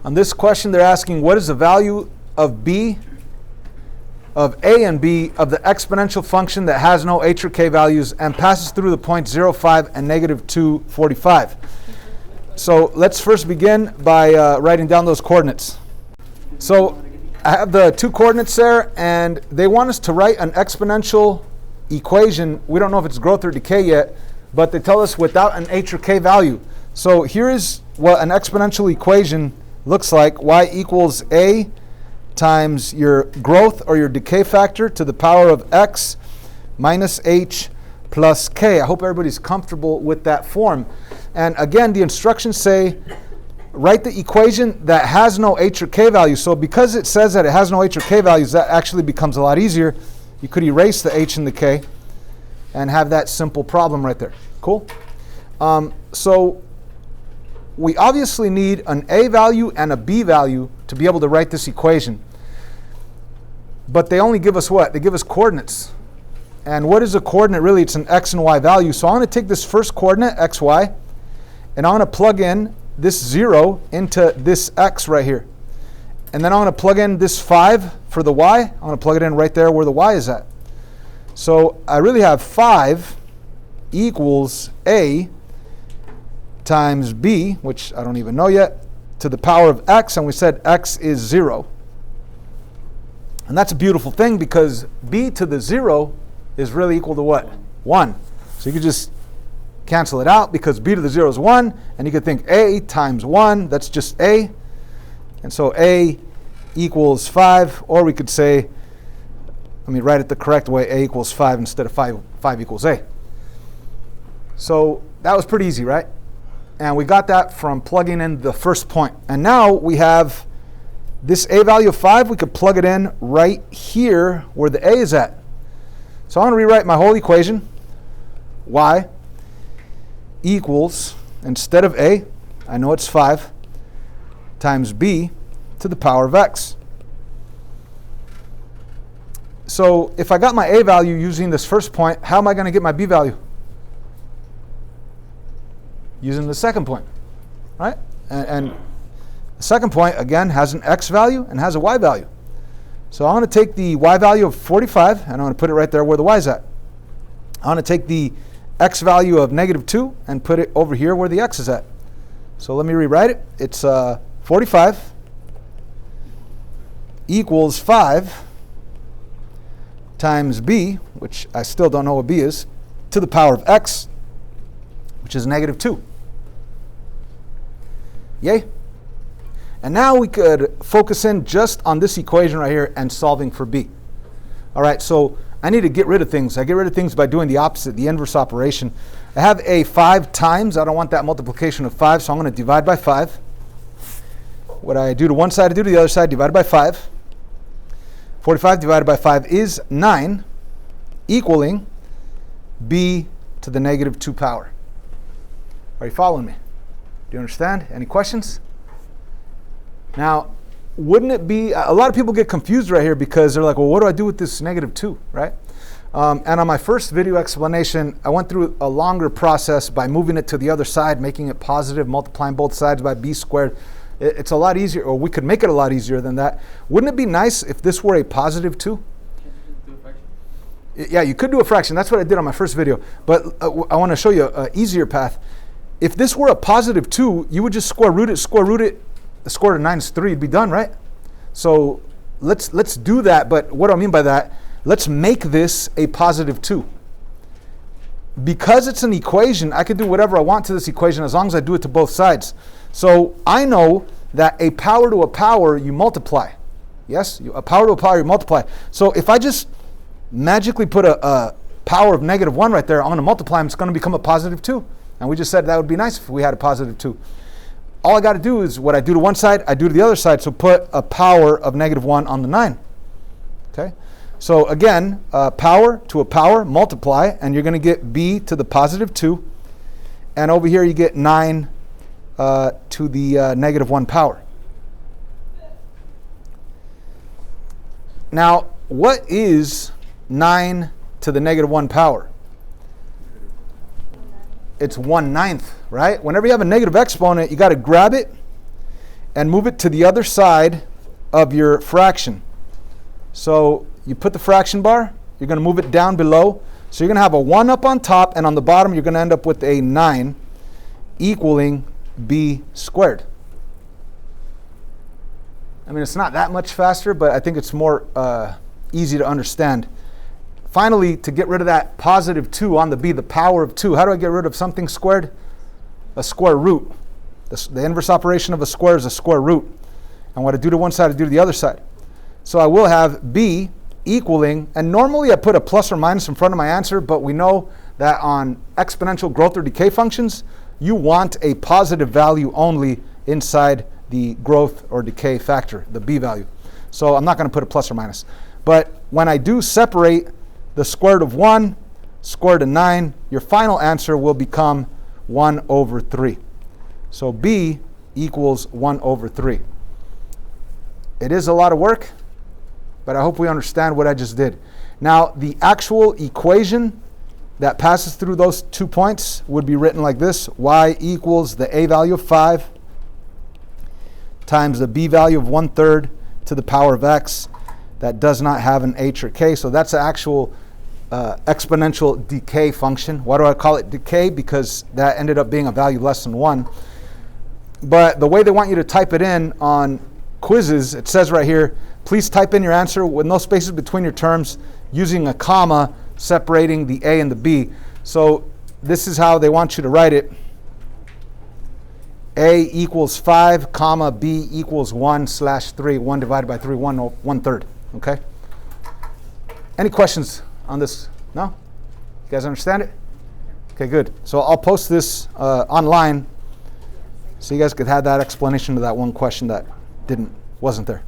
On this question, they're asking, what is the value of b, of a and b, of the exponential function that has no h or k values and passes through the points 0, 5, and negative 2, 45. So let's first begin by writing down those coordinates. So I have the two coordinates there, and they want us to write an exponential equation. We don't know if it's growth or decay yet, but they tell us without an h or k value. So here is what an exponential equation looks like. Y equals a times your growth or your decay factor to the power of x minus h plus k. I hope everybody's comfortable with that form. And again, the instructions say write the equation that has no h or k values. So because it says that it has no h or k values, that actually becomes a lot easier. You could erase the h and the k and have that simple problem right there. Cool? So we obviously need an a value and a b value to be able to write this equation. But they only give us what? They give us coordinates. And what is a coordinate? Really, it's an x and y value. So I'm going to take this first coordinate, x, y, and I'm going to plug in this 0 into this x right here. And then I'm going to plug in this 5 for the y. I'm going to plug it in right there where the y is at. So I really have 5 equals a times b, which I don't even know yet, to the power of x, and we said x is 0. And that's a beautiful thing because b to the 0 is really equal to what? 1. So you could just cancel it out because b to the 0 is 1, and you could think a times 1, that's just a. And so a equals 5, or we could say, let me write it the correct way, a equals 5 instead of 5 equals a. So that was pretty easy, right? And we got that from plugging in the first point. And now we have this a value of 5. We could plug it in right here where the a is at. So I'm going to rewrite my whole equation. Y equals, instead of a, I know it's 5, times b to the power of x. So if I got my a value using this first point, how am I going to get my b value? Using the second point, right? And the second point, again, has an x value and has a y value. So I'm going to take the y value of 45, and I'm going to put it right there where the y is at. I'm going to take the x value of negative 2 and put it over here where the x is at. So let me rewrite it. It's 45 equals 5 times b, which I still don't know what b is, to the power of x, which is negative 2. Yay? And now we could focus in just on this equation right here and solving for b. All right, so I need to get rid of things. I get rid of things by doing the opposite, the inverse operation. I have a 5 times. I don't want that multiplication of 5, so I'm going to divide by 5. What I do to one side, I do to the other side, divided by 5. 45 divided by 5 is 9, equaling b to the negative 2 power. Are you following me? Do you understand? Any questions? Now, wouldn't it be, a lot of people get confused right here because they're like, well, what do I do with this negative 2, right? And on my first video explanation, I went through a longer process by moving it to the other side, making it positive, multiplying both sides by b squared. It's a lot easier, or we could make it a lot easier than that. Wouldn't it be nice if this were a positive 2? Can't you just do a fraction? Yeah, you could do a fraction. That's what I did on my first video. But I want to show you an easier path. If this were a positive 2, you would just square root it. The square root of 9 is 3. It'd be done, right? So let's do that. But what do I mean by that? Let's make this a positive 2. Because it's an equation, I can do whatever I want to this equation as long as I do it to both sides. So I know that a power to a power, you multiply. Yes? A power to a power, you multiply. So if I just magically put a power of negative 1 right there, I'm going to multiply them. It's going to become a positive 2. And we just said that would be nice if we had a positive 2. All I got to do is what I do to one side, I do to the other side. So put a power of negative 1 on the 9. Okay? So again, power to a power, multiply, and you're going to get b to the positive 2. And over here you get 9 to the negative 1 power. Now, what is 9 to the negative 1 power? It's 1/9, right? Whenever you have a negative exponent, you got to grab it and move it to the other side of your fraction. So you put the fraction bar, you're going to move it down below. So you're going to have a 1 up on top, and on the bottom you're going to end up with a 9 equaling b squared. I mean, it's not that much faster, but I think it's more easy to understand. Finally, to get rid of that positive 2 on the b, the power of 2, how do I get rid of something squared? A square root. The inverse operation of a square is a square root. And what I do to one side, I do to the other side. So I will have b equaling, and normally I put a plus or minus in front of my answer, but we know that on exponential growth or decay functions, you want a positive value only inside the growth or decay factor, the b value. So I'm not going to put a plus or minus. But when I do separate the square root of 1, square root of 9, your final answer will become 1 over 3. So b equals 1 over 3. It is a lot of work, but I hope we understand what I just did. Now, the actual equation that passes through those 2 points would be written like this: y equals the a value of 5 times the b value of 1/3 to the power of x. That does not have an h or k, so that's the actual exponential decay function. Why do I call it decay? Because that ended up being a value less than 1. But the way they want you to type it in on quizzes, it says right here, please type in your answer with no spaces between your terms using a comma separating the a and the b. So this is how they want you to write it. A equals 5, comma, b equals 1/3. 1 divided by 3, 1/3. Okay? Any questions on this? No? You guys understand it? Okay, good. So I'll post this online so you guys could have that explanation to that one question that wasn't there.